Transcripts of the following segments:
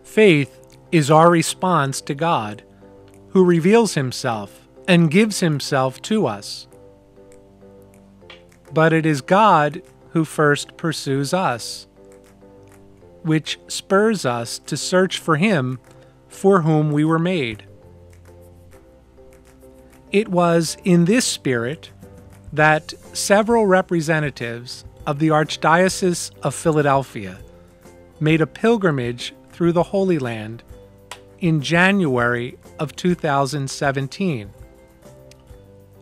Faith is our response to God, who reveals himself and gives himself to us. But it is God who first pursues us, which spurs us to search for him for whom we were made. It was in this spirit that several representatives of the Archdiocese of Philadelphia made a pilgrimage through the Holy Land in January of 2017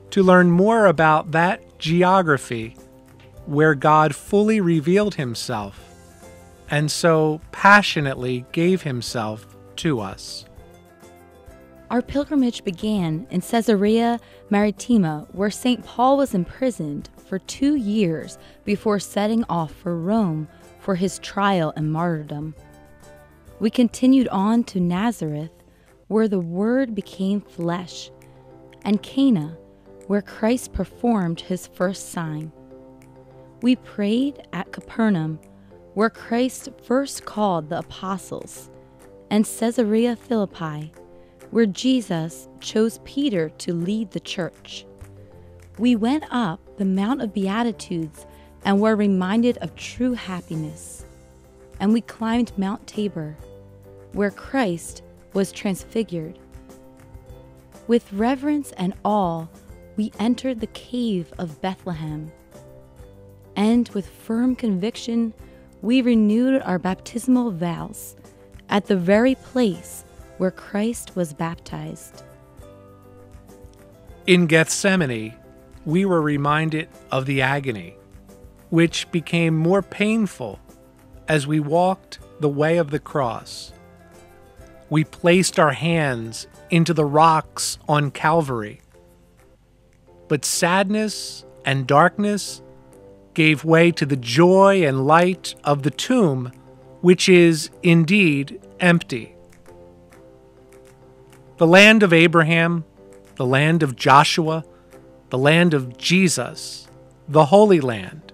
to learn more about that geography where God fully revealed himself and so passionately gave himself to us. Our pilgrimage began in Caesarea Maritima, where St. Paul was imprisoned for 2 years before setting off for Rome for his trial and martyrdom. We continued on to Nazareth, where the Word became flesh, and Cana, where Christ performed his first sign. We prayed at Capernaum, where Christ first called the apostles, and Caesarea Philippi, where Jesus chose Peter to lead the church. We went up the Mount of Beatitudes and were reminded of true happiness, and we climbed Mount Tabor, where Christ was transfigured. With reverence and awe, we entered the cave of Bethlehem, and with firm conviction, we renewed our baptismal vows at the very place where Christ was baptized. In Gethsemane, we were reminded of the agony, which became more painful as we walked the way of the cross. We placed our hands into the rocks on Calvary, but sadness and darkness gave way to the joy and light of the tomb, which is indeed empty. The land of Abraham, the land of Joshua, the land of Jesus, the Holy Land,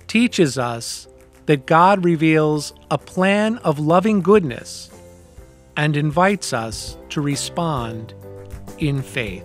teaches us that God reveals a plan of loving goodness and invites us to respond in faith.